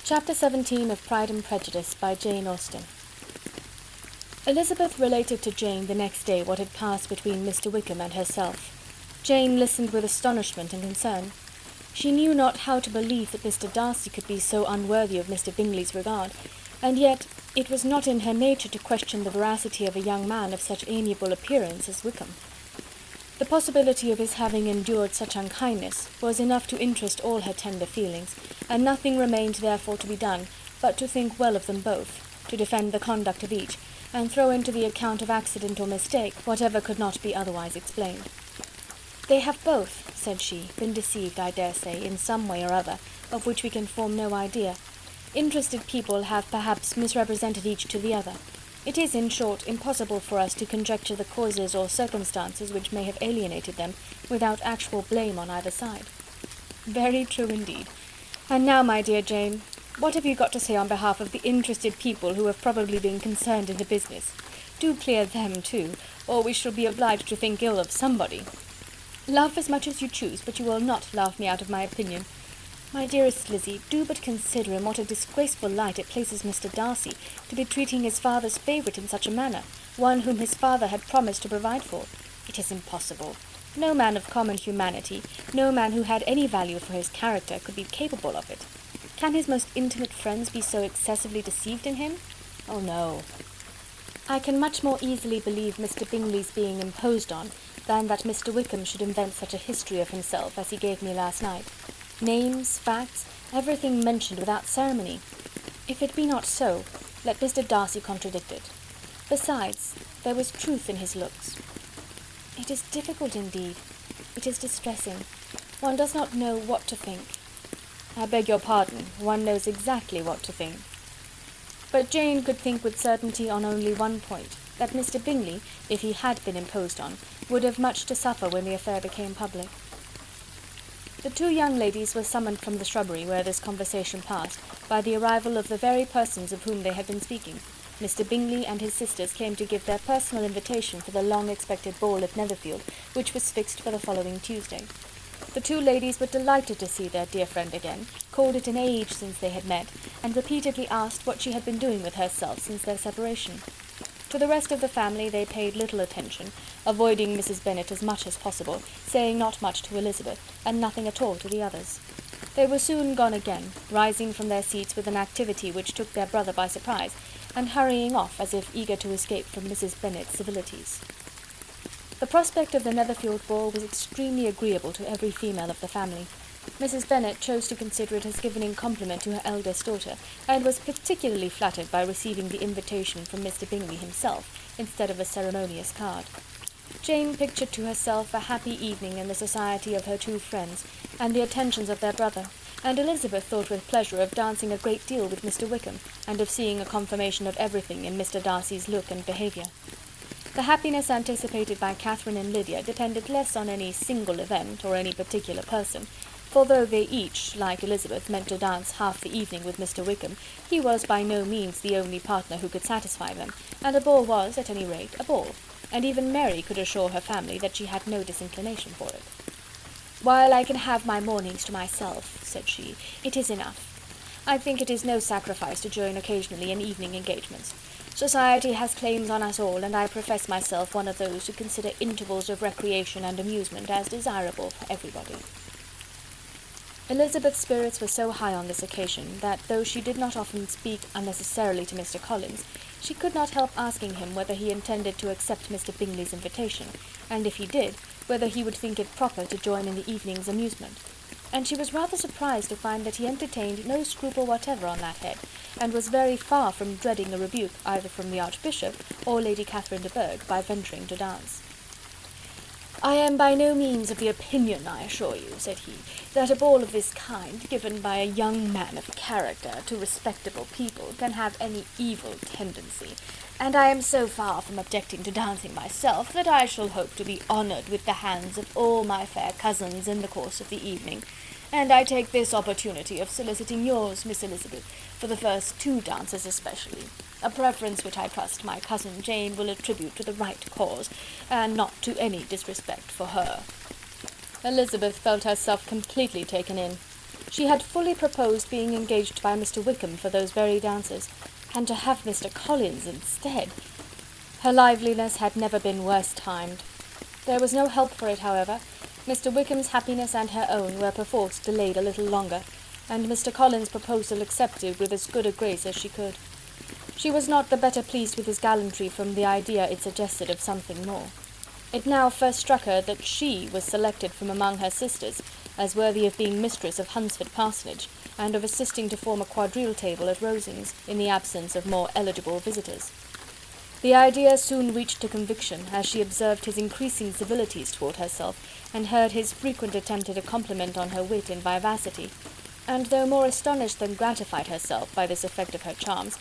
Chapter 17 of Pride and Prejudice by Jane Austen. Elizabeth related to Jane the next day what had passed between Mr. Wickham and herself. Jane listened with astonishment and concern. She knew not how to believe that Mr. Darcy could be so unworthy of Mr. Bingley's regard, and yet it was not in her nature to question the veracity of a young man of such amiable appearance as Wickham. The possibility of his having endured such unkindness was enough to interest all her tender feelings, and nothing remained therefore to be done but to think well of them both, to defend the conduct of each, and throw into the account of accident or mistake whatever could not be otherwise explained. "They have both," said she, "been deceived, I dare say, in some way or other, of which we can form no idea. Interested people have perhaps misrepresented each to the other. It is, in short, impossible for us to conjecture the causes or circumstances which may have alienated them, without actual blame on either side." "Very true indeed. And now, my dear Jane, what have you got to say on behalf of the interested people who have probably been concerned in the business? Do clear them too, or we shall be obliged to think ill of somebody." "Laugh as much as you choose, but you will not laugh me out of my opinion. My dearest Lizzie, do but consider in what a disgraceful light it places Mr. Darcy, to be treating his father's favourite in such a manner, one whom his father had promised to provide for. It is impossible. No man of common humanity, no man who had any value for his character, could be capable of it. Can his most intimate friends be so excessively deceived in him? Oh, no. I can much more easily believe Mr. Bingley's being imposed on, than that Mr. Wickham should invent such a history of himself as he gave me last night. Names, facts, everything mentioned without ceremony. If it be not so, let Mr. Darcy contradict it. Besides, there was truth in his looks. It is difficult indeed. It is distressing. One does not know what to think." "I beg your pardon, one knows exactly what to think." But Jane could think with certainty on only one point, that Mr. Bingley, if he had been imposed on, would have much to suffer when the affair became public. The two young ladies were summoned from the shrubbery where this conversation passed, by the arrival of the very persons of whom they had been speaking. Mr. Bingley and his sisters came to give their personal invitation for the long-expected ball at Netherfield, which was fixed for the following Tuesday. The two ladies were delighted to see their dear friend again, called it an age since they had met, and repeatedly asked what she had been doing with herself since their separation. To the rest of the family they paid little attention, avoiding Mrs. Bennet as much as possible, saying not much to Elizabeth, and nothing at all to the others. They were soon gone again, rising from their seats with an activity which took their brother by surprise, and hurrying off as if eager to escape from Mrs. Bennet's civilities. The prospect of the Netherfield ball was extremely agreeable to every female of the family. Mrs. Bennet chose to consider it as given in compliment to her eldest daughter, and was particularly flattered by receiving the invitation from Mr. Bingley himself, instead of a ceremonious card. Jane pictured to herself a happy evening in the society of her two friends, and the attentions of their brother, and Elizabeth thought with pleasure of dancing a great deal with Mr. Wickham, and of seeing a confirmation of everything in Mr. Darcy's look and behaviour. The happiness anticipated by Catherine and Lydia depended less on any single event, or any particular person, for though they each, like Elizabeth, meant to dance half the evening with Mr. Wickham, he was by no means the only partner who could satisfy them, and a ball was, at any rate, a ball, and even Mary could assure her family that she had no disinclination for it. "While I can have my mornings to myself," said she, "it is enough. I think it is no sacrifice to join occasionally in evening engagements. Society has claims on us all, and I profess myself one of those who consider intervals of recreation and amusement as desirable for everybody." Elizabeth's spirits were so high on this occasion, that though she did not often speak unnecessarily to Mr. Collins, she could not help asking him whether he intended to accept Mr. Bingley's invitation, and if he did, whether he would think it proper to join in the evening's amusement. And she was rather surprised to find that he entertained no scruple whatever on that head, and was very far from dreading a rebuke either from the Archbishop or Lady Catherine de Bourgh by venturing to dance. "I am by no means of the opinion, I assure you," said he, "that a ball of this kind, given by a young man of character to respectable people, can have any evil tendency, and I am so far from objecting to dancing myself, that I shall hope to be honoured with the hands of all my fair cousins in the course of the evening, and I take this opportunity of soliciting yours, Miss Elizabeth, for the first two dances especially, a preference which I trust my cousin Jane will attribute to the right cause, and not to any disrespect for her." Elizabeth felt herself completely taken in. She had fully proposed being engaged by Mr. Wickham for those very dances, and to have Mr. Collins instead! Her liveliness had never been worse timed. There was no help for it, however. Mr. Wickham's happiness and her own were perforce delayed a little longer, and Mr. Collins' proposal accepted with as good a grace as she could. She was not the better pleased with his gallantry from the idea it suggested of something more. It now first struck her that she was selected from among her sisters as worthy of being mistress of Hunsford Parsonage, and of assisting to form a quadrille table at Rosings, in the absence of more eligible visitors. The idea soon reached a conviction, as she observed his increasing civilities toward herself, and heard his frequent attempt at a compliment on her wit and vivacity, and though more astonished than gratified herself by this effect of her charms,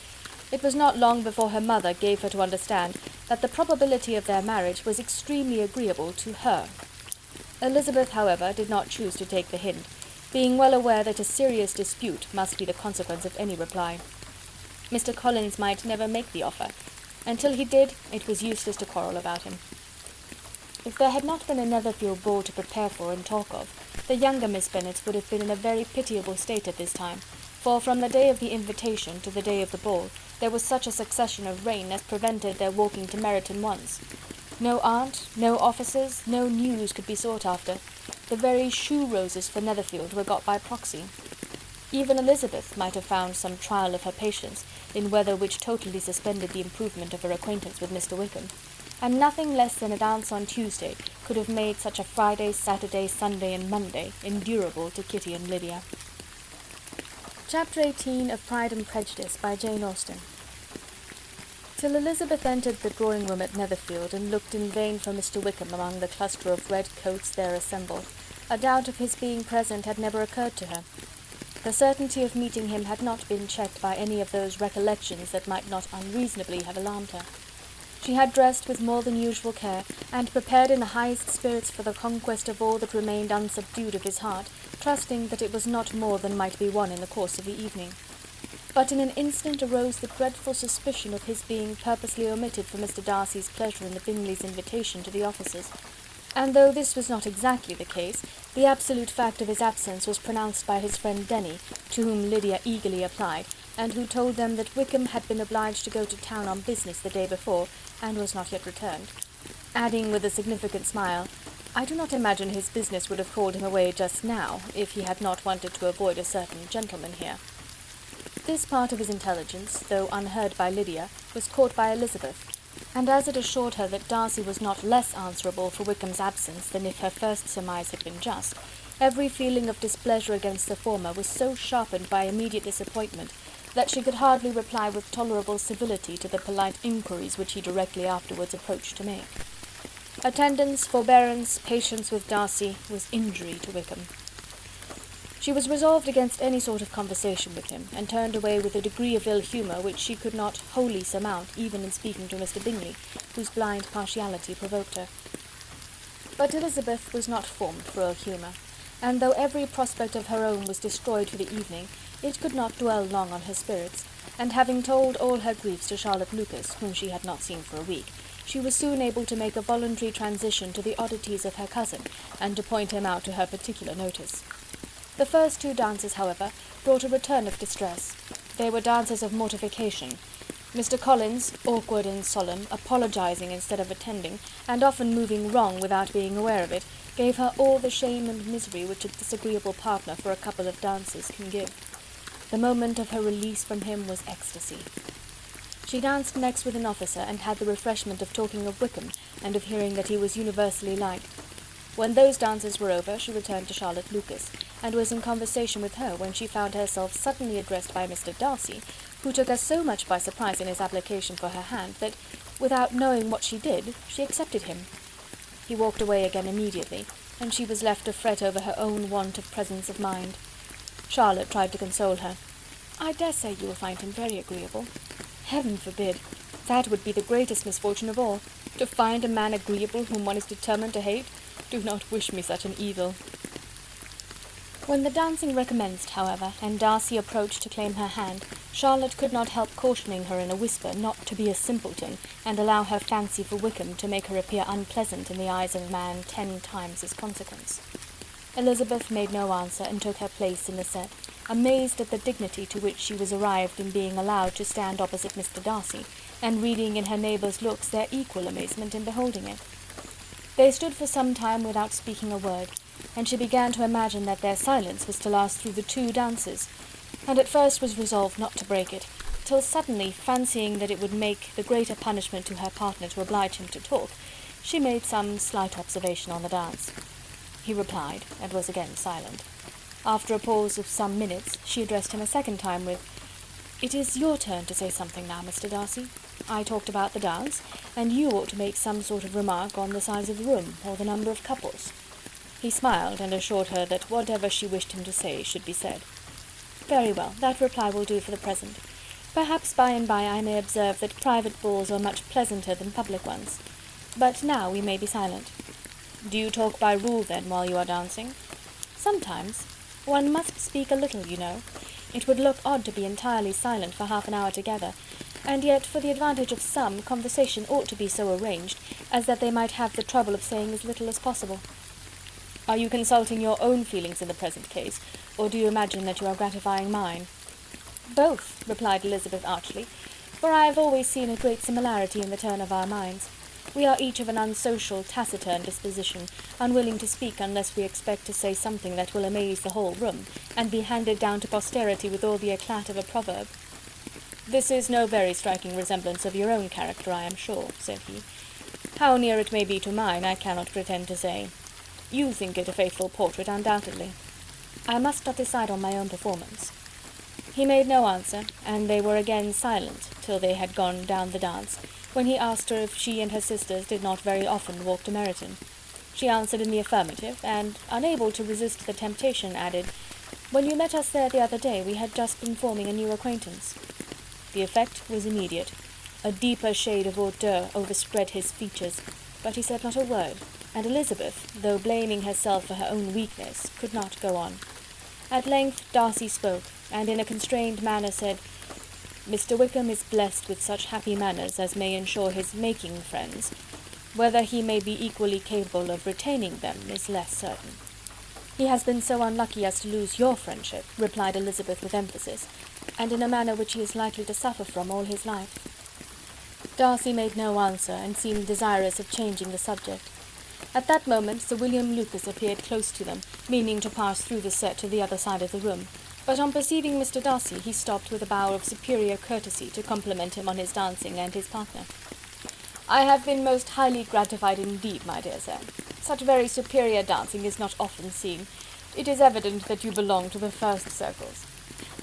it was not long before her mother gave her to understand that the probability of their marriage was extremely agreeable to her. Elizabeth, however, did not choose to take the hint, being well aware that a serious dispute must be the consequence of any reply. Mr. Collins might never make the offer. Until he did, it was useless to quarrel about him. If there had not been a Netherfield ball to prepare for and talk of, the younger Miss Bennets would have been in a very pitiable state at this time, for from the day of the invitation to the day of the ball, there was such a succession of rain as prevented their walking to Meryton once. No aunt, no officers, no news could be sought after. The very shoe-roses for Netherfield were got by proxy. Even Elizabeth might have found some trial of her patience in weather which totally suspended the improvement of her acquaintance with Mr. Wickham, and nothing less than a dance on Tuesday could have made such a Friday, Saturday, Sunday, and Monday endurable to Kitty and Lydia. Chapter 18 of Pride and Prejudice by Jane Austen. Till Elizabeth entered the drawing-room at Netherfield, and looked in vain for Mr. Wickham among the cluster of red coats there assembled, a doubt of his being present had never occurred to her. The certainty of meeting him had not been checked by any of those recollections that might not unreasonably have alarmed her. She had dressed with more than usual care, and prepared in the highest spirits for the conquest of all that remained unsubdued of his heart, trusting that it was not more than might be won in the course of the evening. But in an instant arose the dreadful suspicion of his being purposely omitted for Mr. Darcy's pleasure in the Bingleys' invitation to the officers, and though this was not exactly the case, the absolute fact of his absence was pronounced by his friend Denny, to whom Lydia eagerly applied, and who told them that Wickham had been obliged to go to town on business the day before, and was not yet returned, adding with a significant smile, "I do not imagine his business would have called him away just now, if he had not wanted to avoid a certain gentleman here." This part of his intelligence, though unheard by Lydia, was caught by Elizabeth, and as it assured her that Darcy was not less answerable for Wickham's absence than if her first surmise had been just, every feeling of displeasure against the former was so sharpened by immediate disappointment that she could hardly reply with tolerable civility to the polite inquiries which he directly afterwards approached to make. Attendance, forbearance, patience with Darcy, was injury to Wickham. She was resolved against any sort of conversation with him, and turned away with a degree of ill-humour which she could not wholly surmount even in speaking to Mr. Bingley, whose blind partiality provoked her. But Elizabeth was not formed for ill-humour, and though every prospect of her own was destroyed for the evening, it could not dwell long on her spirits, and having told all her griefs to Charlotte Lucas, whom she had not seen for a week, she was soon able to make a voluntary transition to the oddities of her cousin, and to point him out to her particular notice. The first two dances, however, brought a return of distress. They were dances of mortification. Mr. Collins, awkward and solemn, apologizing instead of attending, and often moving wrong without being aware of it, gave her all the shame and misery which a disagreeable partner for a couple of dances can give. The moment of her release from him was ecstasy. She danced next with an officer, and had the refreshment of talking of Wickham, and of hearing that he was universally liked. When those dances were over, she returned to Charlotte Lucas, and was in conversation with her when she found herself suddenly addressed by Mr. Darcy, who took her so much by surprise in his application for her hand, that, without knowing what she did, she accepted him. He walked away again immediately, and she was left to fret over her own want of presence of mind. Charlotte tried to console her. "I dare say you will find him very agreeable." "Heaven forbid! That would be the greatest misfortune of all. To find a man agreeable whom one is determined to hate. Do not wish me such an evil." When the dancing recommenced, however, and Darcy approached to claim her hand, Charlotte could not help cautioning her in a whisper not to be a simpleton, and allow her fancy for Wickham to make her appear unpleasant in the eyes of a man 10 times his consequence. Elizabeth made no answer, and took her place in the set, amazed at the dignity to which she was arrived in being allowed to stand opposite Mr. Darcy, and reading in her neighbour's looks their equal amazement in beholding it. They stood for some time without speaking a word, and she began to imagine that their silence was to last through the 2 dances, and at first was resolved not to break it, till suddenly, fancying that it would make the greater punishment to her partner to oblige him to talk, she made some slight observation on the dance. He replied, and was again silent. After a pause of some minutes, she addressed him a second time with, "It is your turn to say something now, Mr. Darcy. I talked about the dance, and you ought to make some sort of remark on the size of the room, or the number of couples." He smiled, and assured her that whatever she wished him to say should be said. "Very well, that reply will do for the present. Perhaps by and by I may observe that private balls are much pleasanter than public ones. But now we may be silent." "Do you talk by rule, then, while you are dancing?" "Sometimes. One must speak a little, you know. It would look odd to be entirely silent for half an hour together, and yet, for the advantage of some, conversation ought to be so arranged as that they might have the trouble of saying as little as possible." "Are you consulting your own feelings in the present case, or do you imagine that you are gratifying mine?" "Both," replied Elizabeth archly, "for I have always seen a great similarity in the turn of our minds. We are each of an unsocial, taciturn disposition, unwilling to speak unless we expect to say something that will amaze the whole room, and be handed down to posterity with all the eclat of a proverb." "This is no very striking resemblance of your own character, I am sure," said he. "How near it may be to mine, I cannot pretend to say. You think it a faithful portrait, undoubtedly." "I must not decide on my own performance." He made no answer, and they were again silent till they had gone down the dance, when he asked her if she and her sisters did not very often walk to Meryton. She answered in the affirmative, and, unable to resist the temptation, added, "When you met us there the other day, we had just been forming a new acquaintance." The effect was immediate. A deeper shade of hauteur overspread his features, but he said not a word, and Elizabeth, though blaming herself for her own weakness, could not go on. At length Darcy spoke, and in a constrained manner said, "Mr. Wickham is blessed with such happy manners as may ensure his making friends. Whether he may be equally capable of retaining them is less certain." "He has been so unlucky as to lose your friendship," replied Elizabeth with emphasis, "and in a manner which he is likely to suffer from all his life." Darcy made no answer, and seemed desirous of changing the subject. At that moment Sir William Lucas appeared close to them, meaning to pass through the set to the other side of the room, but on perceiving Mr. Darcy he stopped with a bow of superior courtesy to compliment him on his dancing and his partner. "I have been most highly gratified indeed, my dear sir. Such very superior dancing is not often seen. It is evident that you belong to the first circles.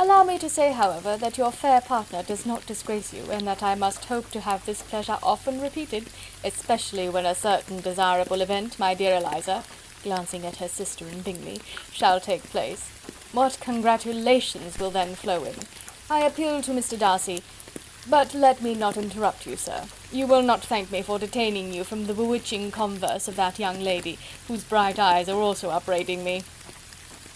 Allow me to say, however, that your fair partner does not disgrace you, and that I must hope to have this pleasure often repeated, especially when a certain desirable event, my dear Eliza," glancing at her sister in Bingley, "shall take place. What congratulations will then flow in! I appeal to Mr. Darcy, but let me not interrupt you, sir. You will not thank me for detaining you from the bewitching converse of that young lady, whose bright eyes are also upbraiding me."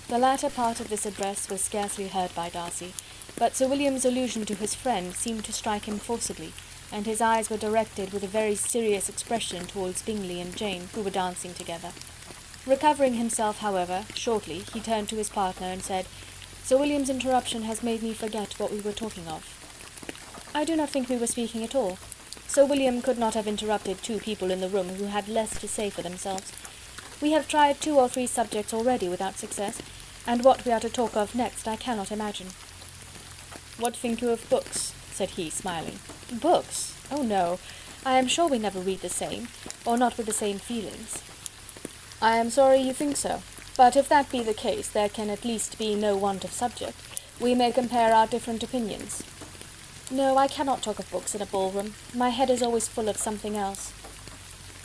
The latter part of this address was scarcely heard by Darcy, but Sir William's allusion to his friend seemed to strike him forcibly, and his eyes were directed with a very serious expression towards Bingley and Jane, who were dancing together. Recovering himself, however, shortly, he turned to his partner and said, "Sir William's interruption has made me forget what we were talking of." "I do not think we were speaking at all. Sir William could not have interrupted 2 people in the room who had less to say for themselves. We have tried 2 or 3 subjects already without success, and what we are to talk of next I cannot imagine." "What think you of books?" said he, smiling. "Books? Oh no, I am sure we never read the same, or not with the same feelings." "I am sorry you think so, but if that be the case, there can at least be no want of subject. We may compare our different opinions." "No, I cannot talk of books in a ballroom. My head is always full of something else."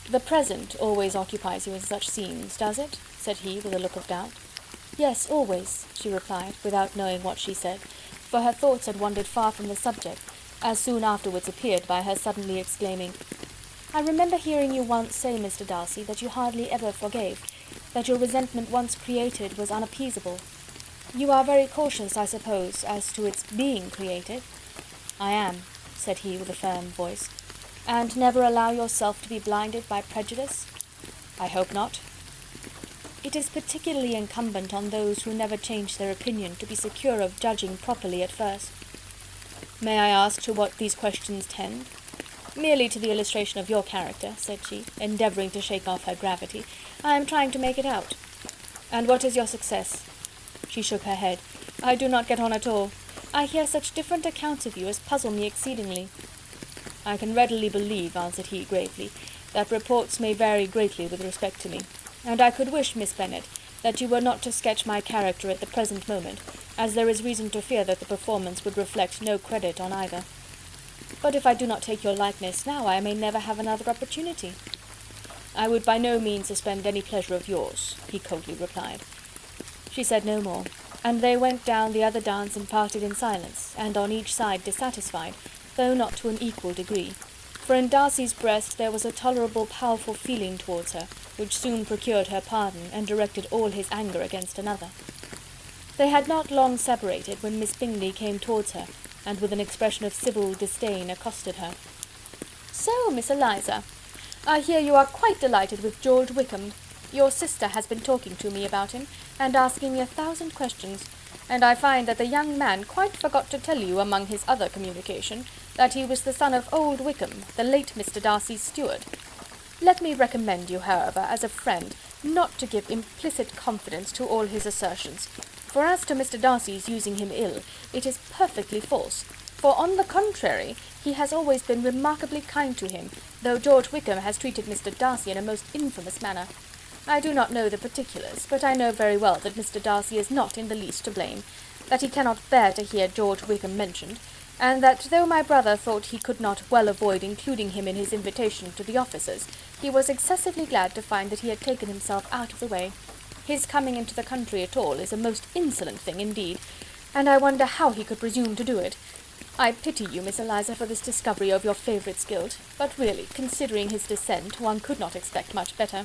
"The present always occupies you in such scenes, does it?" said he, with a look of doubt. "Yes, always," she replied, without knowing what she said, for her thoughts had wandered far from the subject, as soon afterwards appeared by her suddenly exclaiming, "I remember hearing you once say, Mr. Darcy, that you hardly ever forgave, that your resentment once created was unappeasable. You are very cautious, I suppose, as to its being created?" "I am," said he with a firm voice. "And never allow yourself to be blinded by prejudice?" "I hope not." It is particularly incumbent on those who never change their opinion to be secure of judging properly at first. May I ask to what these questions tend? Merely to the illustration of your character, said she, endeavouring to shake off her gravity. I am trying to make it out. And what is your success? She shook her head. I do not get on at all. I hear such different accounts of you as puzzle me exceedingly. I can readily believe, answered he gravely, that reports may vary greatly with respect to me, and I could wish, Miss Bennet, that you were not to sketch my character at the present moment, as there is reason to fear that the performance would reflect no credit on either. But if I do not take your likeness now, I may never have another opportunity. I would by no means suspend any pleasure of yours, he coldly replied. She said no more, and they went down the other dance and parted in silence, and on each side dissatisfied, though not to an equal degree, for in Darcy's breast there was a tolerable powerful feeling towards her, which soon procured her pardon, and directed all his anger against another. They had not long separated when Miss Bingley came towards her, and with an expression of civil disdain accosted her. So, Miss Eliza, I hear you are quite delighted with George Wickham. Your sister has been talking to me about him, and asking me 1,000 questions, and I find that the young man quite forgot to tell you, among his other communication, that he was the son of old Wickham, the late Mr. Darcy's steward. Let me recommend you, however, as a friend, not to give implicit confidence to all his assertions, for as to Mr. Darcy's using him ill, it is perfectly false, for on the contrary, he has always been remarkably kind to him, though George Wickham has treated Mr. Darcy in a most infamous manner. I do not know the particulars, but I know very well that Mr. Darcy is not in the least to blame, that he cannot bear to hear George Wickham mentioned, and that though my brother thought he could not well avoid including him in his invitation to the officers, he was excessively glad to find that he had taken himself out of the way. His coming into the country at all is a most insolent thing indeed, and I wonder how he could presume to do it. I pity you, Miss Eliza, for this discovery of your favourite's guilt, but really, considering his descent, one could not expect much better.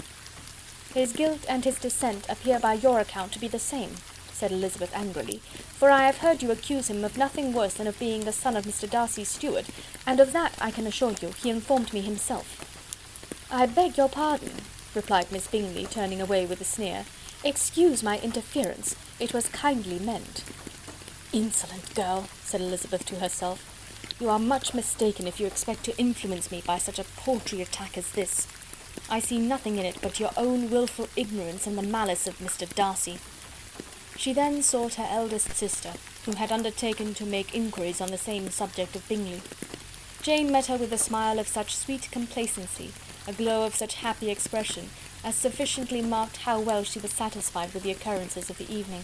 His guilt and his descent appear by your account to be the same, said Elizabeth angrily, for I have heard you accuse him of nothing worse than of being the son of Mr. Darcy's steward, and of that, I can assure you, he informed me himself. I beg your pardon, replied Miss Bingley, turning away with a sneer. Excuse my interference, it was kindly meant. Insolent girl, said Elizabeth to herself. You are much mistaken if you expect to influence me by such a paltry attack as this. I see nothing in it but your own wilful ignorance and the malice of Mr. Darcy. She then sought her eldest sister, who had undertaken to make inquiries on the same subject of Bingley. Jane met her with a smile of such sweet complacency, a glow of such happy expression, as sufficiently marked how well she was satisfied with the occurrences of the evening.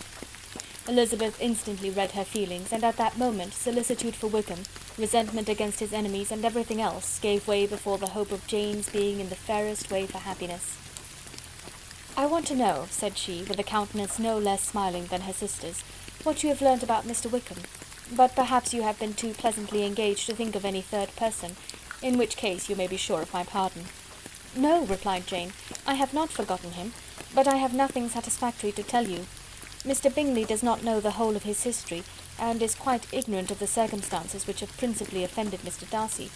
Elizabeth instantly read her feelings, and at that moment solicitude for Wickham, resentment against his enemies, and everything else, gave way before the hope of Jane's being in the fairest way for happiness. I want to know, said she, with a countenance no less smiling than her sister's, what you have learnt about Mr. Wickham. But perhaps you have been too pleasantly engaged to think of any third person, in which case you may be sure of my pardon. No, replied Jane, I have not forgotten him, but I have nothing satisfactory to tell you. Mr. Bingley does not know the whole of his history, and is quite ignorant of the circumstances which have principally offended Mr. Darcy,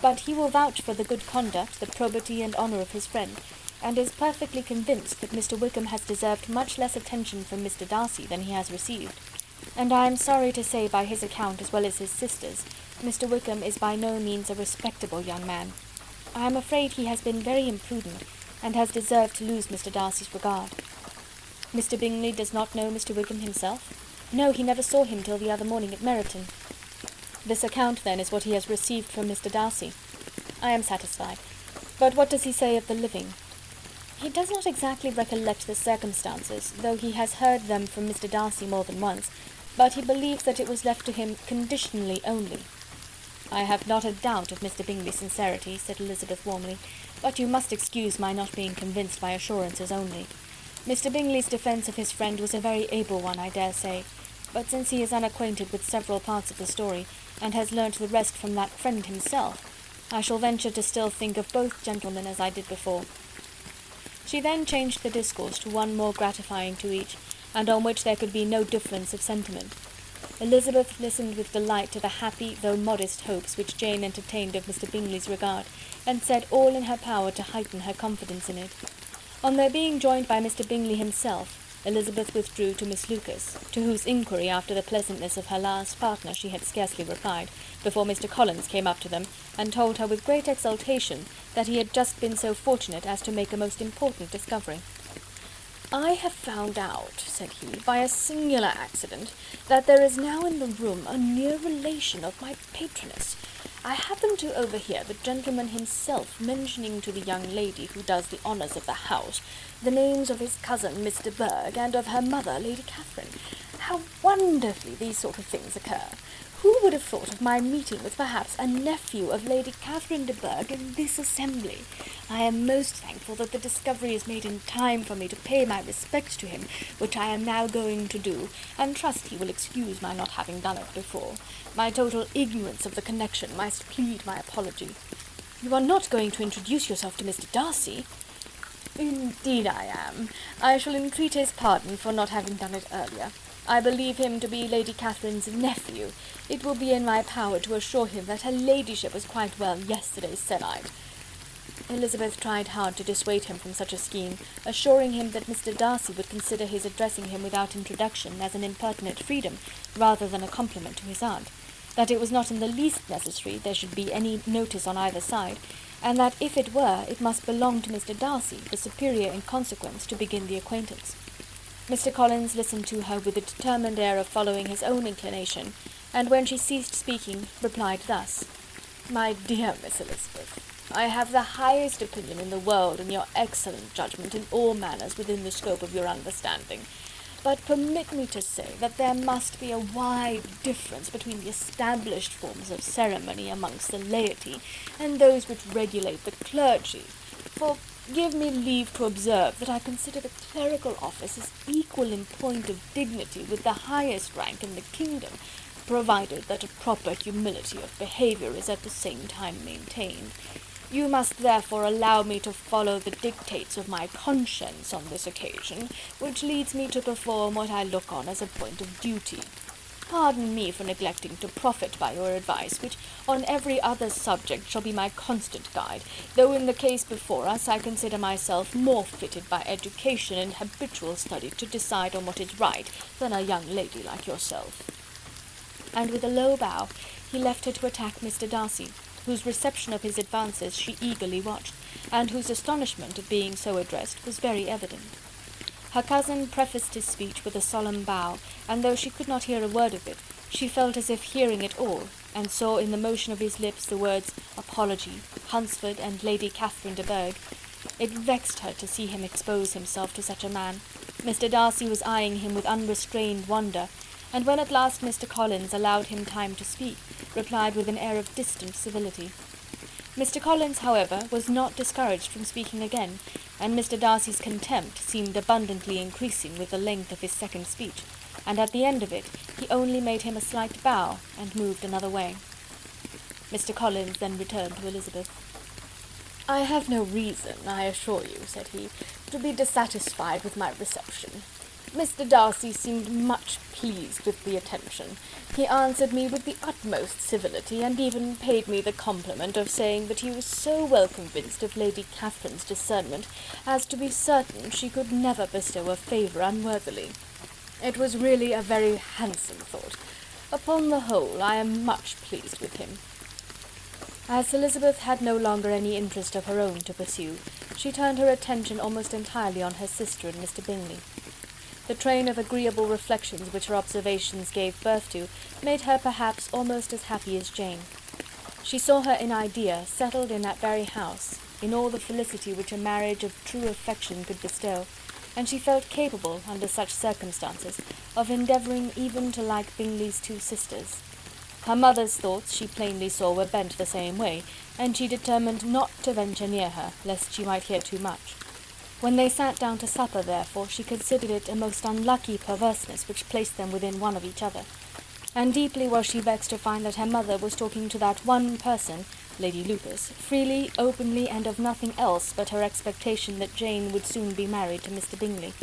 but he will vouch for the good conduct, the probity and honour of his friend, and is perfectly convinced that Mr. Wickham has deserved much less attention from Mr. Darcy than he has received, and I am sorry to say by his account as well as his sister's, Mr. Wickham is by no means a respectable young man. I am afraid he has been very imprudent, and has deserved to lose Mr. Darcy's regard. Mr. Bingley does not know Mr. Wickham himself? No, he never saw him till the other morning at Meryton. This account, then, is what he has received from Mr. Darcy. I am satisfied. But what does he say of the living? He does not exactly recollect the circumstances, though he has heard them from Mr. Darcy more than once, but he believes that it was left to him conditionally only. I have not a doubt of Mr. Bingley's sincerity, said Elizabeth warmly, but you must excuse my not being convinced by assurances only. Mr. Bingley's defence of his friend was a very able one, I dare say, but since he is unacquainted with several parts of the story, and has learnt the rest from that friend himself, I shall venture to still think of both gentlemen as I did before. She then changed the discourse to one more gratifying to each, and on which there could be no difference of sentiment. Elizabeth listened with delight to the happy, though modest hopes which Jane entertained of Mr. Bingley's regard, and said all in her power to heighten her confidence in it. On their being joined by Mr. Bingley himself, Elizabeth withdrew to Miss Lucas, to whose inquiry after the pleasantness of her last partner she had scarcely replied, before Mr. Collins came up to them, and told her with great exultation that he had just been so fortunate as to make a most important discovery. "I have found out," said he, "by a singular accident, that there is now in the room a near relation of my patroness. I happened to overhear the gentleman himself mentioning to the young lady who does the honours of the house the names of his cousin Mr. Berg, and of her mother, Lady Catherine. How wonderfully these sort of things occur! Who would have thought of my meeting with perhaps a nephew of Lady Catherine de Bourgh in this assembly? I am most thankful that the discovery is made in time for me to pay my respects to him, which I am now going to do, and trust he will excuse my not having done it before. My total ignorance of the connection must plead my apology." "You are not going to introduce yourself to Mr. Darcy?" "Indeed I am. I shall entreat his pardon for not having done it earlier. I believe him to be Lady Catherine's nephew. It will be in my power to assure him that her ladyship was quite well yesterday se'nnight." Elizabeth tried hard to dissuade him from such a scheme, assuring him that Mr. Darcy would consider his addressing him without introduction as an impertinent freedom, rather than a compliment to his aunt, that it was not in the least necessary there should be any notice on either side, and that if it were, it must belong to Mr. Darcy, the superior in consequence, to begin the acquaintance. Mr. Collins listened to her with a determined air of following his own inclination, and when she ceased speaking, replied thus: "My dear Miss Elizabeth, I have the highest opinion in the world in your excellent judgment in all matters within the scope of your understanding, but permit me to say that there must be a wide difference between the established forms of ceremony amongst the laity and those which regulate the clergy, for give me leave to observe that I consider the clerical office as equal in point of dignity with the highest rank in the kingdom, provided that a proper humility of behaviour is at the same time maintained. You must therefore allow me to follow the dictates of my conscience on this occasion, which leads me to perform what I look on as a point of duty. Pardon me for neglecting to profit by your advice, which on every other subject shall be my constant guide, though in the case before us I consider myself more fitted by education and habitual study to decide on what is right than a young lady like yourself." And with a low bow he left her to attack Mr. Darcy, whose reception of his advances she eagerly watched, and whose astonishment at being so addressed was very evident. Her cousin prefaced his speech with a solemn bow, and though she could not hear a word of it, she felt as if hearing it all, and saw in the motion of his lips the words apology, Hunsford, and Lady Catherine de Bourgh. It vexed her to see him expose himself to such a man. Mr. Darcy was eyeing him with unrestrained wonder, and when at last Mr. Collins allowed him time to speak, replied with an air of distant civility. Mr. Collins, however, was not discouraged from speaking again, and Mr. Darcy's contempt seemed abundantly increasing with the length of his second speech, and at the end of it he only made him a slight bow, and moved another way. Mr. Collins then returned to Elizabeth. "I have no reason, I assure you," said he, "to be dissatisfied with my reception. Mr. Darcy seemed much pleased with the attention. He answered me with the utmost civility, and even paid me the compliment of saying that he was so well convinced of Lady Catherine's discernment as to be certain she could never bestow a favour unworthily. It was really a very handsome thought. Upon the whole, I am much pleased with him." As Elizabeth had no longer any interest of her own to pursue, she turned her attention almost entirely on her sister and Mr. Bingley. The train of agreeable reflections which her observations gave birth to made her perhaps almost as happy as Jane. She saw her in idea settled in that very house, in all the felicity which a marriage of true affection could bestow, and she felt capable, under such circumstances, of endeavouring even to like Bingley's two sisters. Her mother's thoughts she plainly saw were bent the same way, and she determined not to venture near her, lest she might hear too much. When they sat down to supper, therefore, she considered it a most unlucky perverseness which placed them within one of each other, and deeply was she vexed to find that her mother was talking to that one person, Lady Lucas, freely, openly, and of nothing else but her expectation that Jane would soon be married to Mr. Bingley.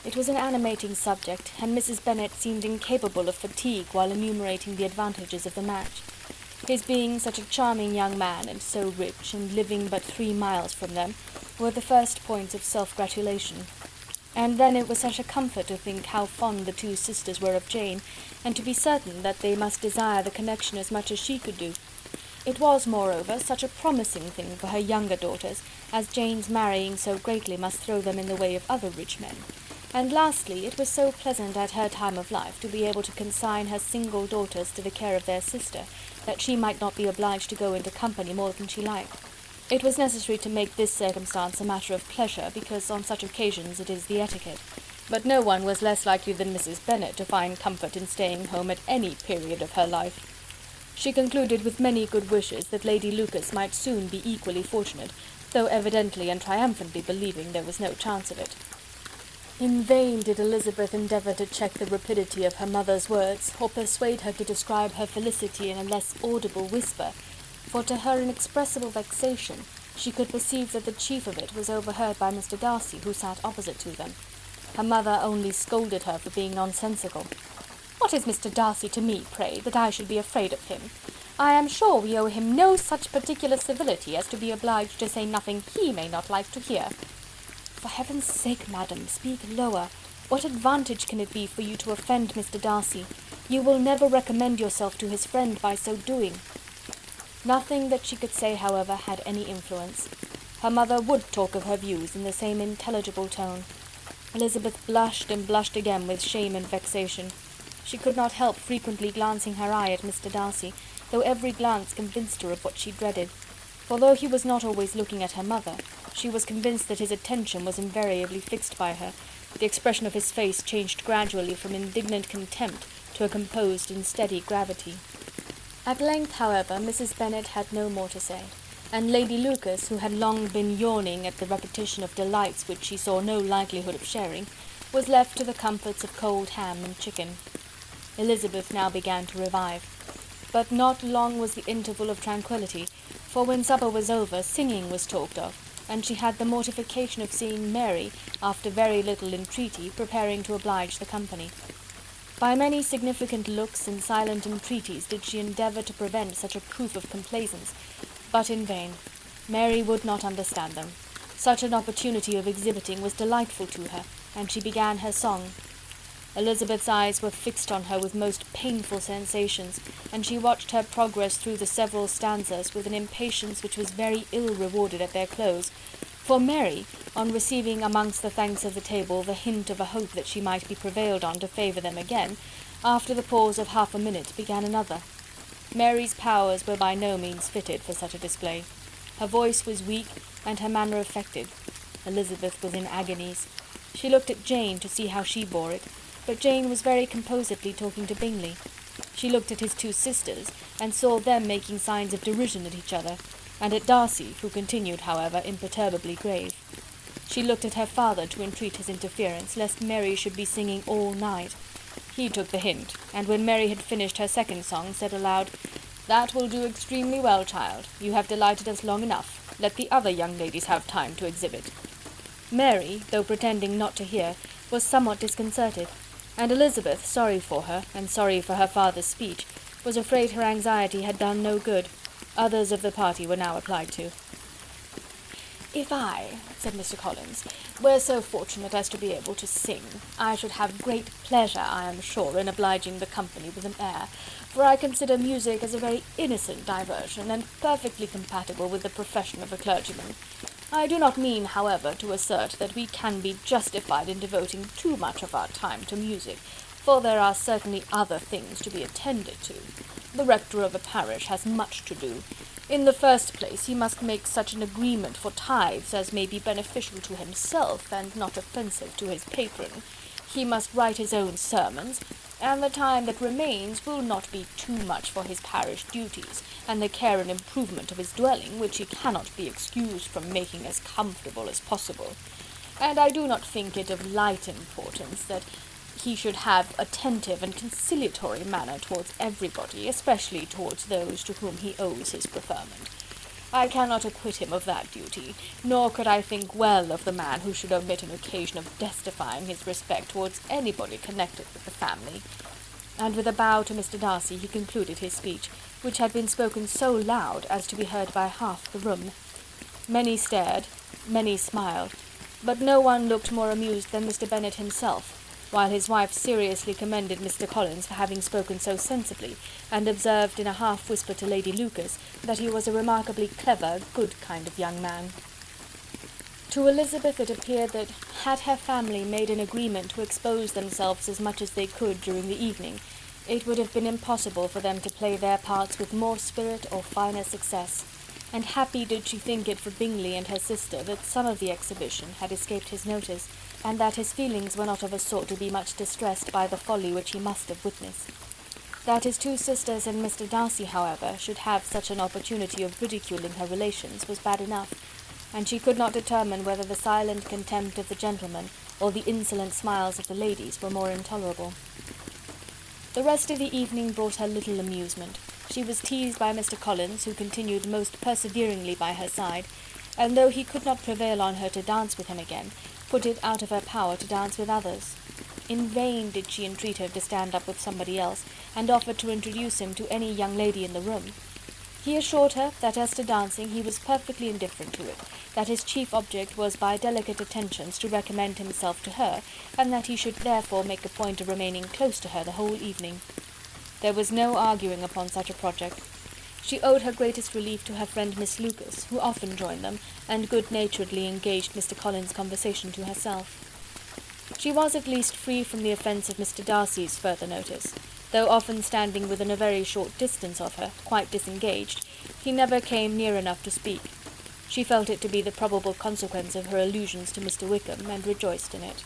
It was an animating subject, and Mrs. Bennet seemed incapable of fatigue while enumerating the advantages of the match. His being such a charming young man, and so rich, and living but 3 miles from them, were the first points of self-gratulation. And then it was such a comfort to think how fond the 2 sisters were of Jane, and to be certain that they must desire the connection as much as she could do. It was, moreover, such a promising thing for her younger daughters, as Jane's marrying so greatly must throw them in the way of other rich men. And lastly, it was so pleasant at her time of life to be able to consign her single daughters to the care of their sister, that she might not be obliged to go into company more than she liked. It was necessary to make this circumstance a matter of pleasure, because on such occasions it is the etiquette. But no one was less likely than Mrs. Bennet to find comfort in staying home at any period of her life. She concluded with many good wishes that Lady Lucas might soon be equally fortunate, though evidently and triumphantly believing there was no chance of it. In vain did Elizabeth endeavour to check the rapidity of her mother's words, or persuade her to describe her felicity in a less audible whisper, for to her inexpressible vexation she could perceive that the chief of it was overheard by Mr. Darcy, who sat opposite to them. Her mother only scolded her for being nonsensical. "What is Mr. Darcy to me, pray, that I should be afraid of him? I am sure we owe him no such particular civility as to be obliged to say nothing he may not like to hear." "For heaven's sake, madam, speak lower. What advantage can it be for you to offend Mr. Darcy? You will never recommend yourself to his friend by so doing." Nothing that she could say, however, had any influence. Her mother would talk of her views in the same intelligible tone. Elizabeth blushed and blushed again with shame and vexation. She could not help frequently glancing her eye at Mr. Darcy, though every glance convinced her of what she dreaded. For though he was not always looking at her mother, she was convinced that his attention was invariably fixed by her. The expression of his face changed gradually from indignant contempt to a composed and steady gravity. At length, however, Mrs. Bennet had no more to say, and Lady Lucas, who had long been yawning at the repetition of delights which she saw no likelihood of sharing, was left to the comforts of cold ham and chicken. Elizabeth now began to revive. But not long was the interval of tranquillity, for when supper was over, singing was talked of, and she had the mortification of seeing Mary, after very little entreaty, preparing to oblige the company. By many significant looks and silent entreaties did she endeavour to prevent such a proof of complaisance, but in vain. Mary would not understand them. Such an opportunity of exhibiting was delightful to her, and she began her song. Elizabeth's eyes were fixed on her with most painful sensations, and she watched her progress through the several stanzas with an impatience which was very ill rewarded at their close, for Mary, on receiving amongst the thanks of the table the hint of a hope that she might be prevailed on to favour them again, after the pause of half a minute began another. Mary's powers were by no means fitted for such a display. Her voice was weak, and her manner affected. Elizabeth was in agonies. She looked at Jane to see how she bore it, but Jane was very composedly talking to Bingley. She looked at his 2 sisters, and saw them making signs of derision at each other, and at Darcy, who continued, however, imperturbably grave. She looked at her father to entreat his interference, lest Mary should be singing all night. He took the hint, and when Mary had finished her second song, said aloud, "That will do extremely well, child. You have delighted us long enough. Let the other young ladies have time to exhibit." Mary, though pretending not to hear, was somewhat disconcerted, and Elizabeth, sorry for her, and sorry for her father's speech, was afraid her anxiety had done no good. Others of the party were now applied to. "If I," said Mr. Collins, "were so fortunate as to be able to sing, I should have great pleasure, I am sure, in obliging the company with an air, for I consider music as a very innocent diversion, and perfectly compatible with the profession of a clergyman. I do not mean, however, to assert that we can be justified in devoting too much of our time to music, for there are certainly other things to be attended to. The rector of a parish has much to do. In the first place, he must make such an agreement for tithes as may be beneficial to himself, and not offensive to his patron. He must write his own sermons, and the time that remains will not be too much for his parish duties, and the care and improvement of his dwelling, which he cannot be excused from making as comfortable as possible. And I do not think it of light importance that he should have attentive and conciliatory manner towards everybody, especially towards those to whom he owes his preferment. I cannot acquit him of that duty, nor could I think well of the man who should omit an occasion of testifying his respect towards anybody connected with the family. and with a bow to Mr. Darcy he concluded his speech, which had been spoken so loud as to be heard by half the room. Many stared, many smiled, but no one looked more amused than Mr. Bennet himself, while his wife seriously commended Mr. Collins for having spoken so sensibly, and observed in a half-whisper to Lady Lucas that he was a remarkably clever, good kind of young man. To Elizabeth it appeared that, had her family made an agreement to expose themselves as much as they could during the evening, it would have been impossible for them to play their parts with more spirit or finer success, and happy did she think it for Bingley and her sister that some of the exhibition had escaped his notice, and that his feelings were not of a sort to be much distressed by the folly which he must have witnessed. That his two sisters and Mr. Darcy, however, should have such an opportunity of ridiculing her relations was bad enough, and she could not determine whether the silent contempt of the gentlemen or the insolent smiles of the ladies were more intolerable. The rest of the evening brought her little amusement. She was teased by Mr. Collins, who continued most perseveringly by her side, and though he could not prevail on her to dance with him again, put it out of her power to dance with others. In vain did she entreat her to stand up with somebody else, and offered to introduce him to any young lady in the room. He assured her that as to dancing he was perfectly indifferent to it, that his chief object was by delicate attentions to recommend himself to her, and that he should therefore make a point of remaining close to her the whole evening. There was no arguing upon such a project. She owed her greatest relief to her friend Miss Lucas, who often joined them, and good-naturedly engaged Mr. Collins' conversation to herself. She was at least free from the offence of Mr. Darcy's further notice. Though often standing within a very short distance of her, quite disengaged, he never came near enough to speak. She felt it to be the probable consequence of her allusions to Mr. Wickham, and rejoiced in it.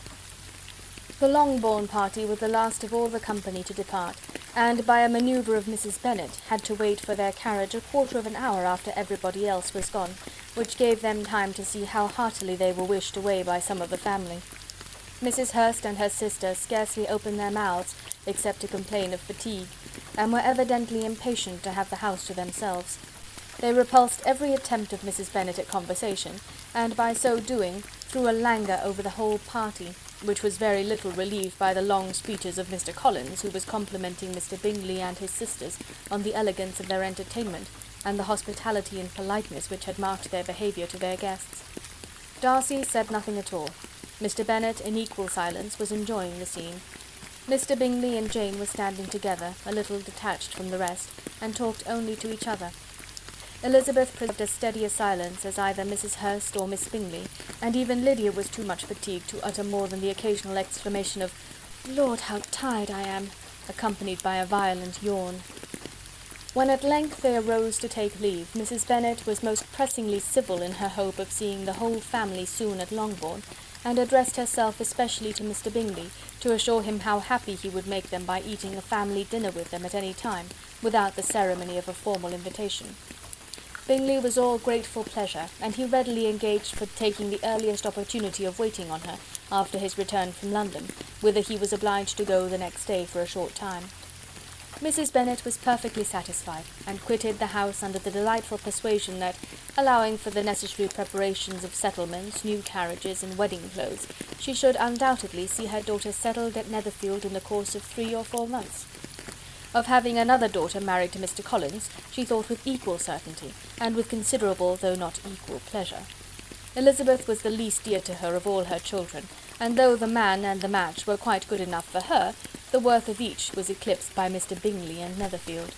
The Longbourn party were the last of all the company to depart, and by a manoeuvre of Mrs. Bennet had to wait for their carriage a quarter of an hour after everybody else was gone, which gave them time to see how heartily they were wished away by some of the family. Mrs. Hurst and her sister scarcely opened their mouths, except to complain of fatigue, and were evidently impatient to have the house to themselves. They repulsed every attempt of Mrs. Bennet at conversation, and by so doing threw a languor over the whole party, which was very little relieved by the long speeches of Mr. Collins, who was complimenting Mr. Bingley and his sisters on the elegance of their entertainment, and the hospitality and politeness which had marked their behaviour to their guests. Darcy said nothing at all. Mr. Bennet, in equal silence, was enjoying the scene. Mr. Bingley and Jane were standing together, a little detached from the rest, and talked only to each other. Elizabeth preserved as steady a silence as either Mrs. Hurst or Miss Bingley, and even Lydia was too much fatigued to utter more than the occasional exclamation of "Lord, how tired I am!" accompanied by a violent yawn. When at length they arose to take leave, Mrs. Bennet was most pressingly civil in her hope of seeing the whole family soon at Longbourn, and addressed herself especially to Mr. Bingley, to assure him how happy he would make them by eating a family dinner with them at any time, without the ceremony of a formal invitation. Bingley was all grateful pleasure, and he readily engaged for taking the earliest opportunity of waiting on her, after his return from London, whither he was obliged to go the next day for a short time. Mrs. Bennet was perfectly satisfied, and quitted the house under the delightful persuasion that, allowing for the necessary preparations of settlements, new carriages, and wedding clothes, she should undoubtedly see her daughter settled at Netherfield in the course of 3 or 4 months. Of having another daughter married to Mr. Collins, she thought with equal certainty, and with considerable though not equal pleasure. Elizabeth was the least dear to her of all her children, and though the man and the match were quite good enough for her, the worth of each was eclipsed by Mr. Bingley and Netherfield.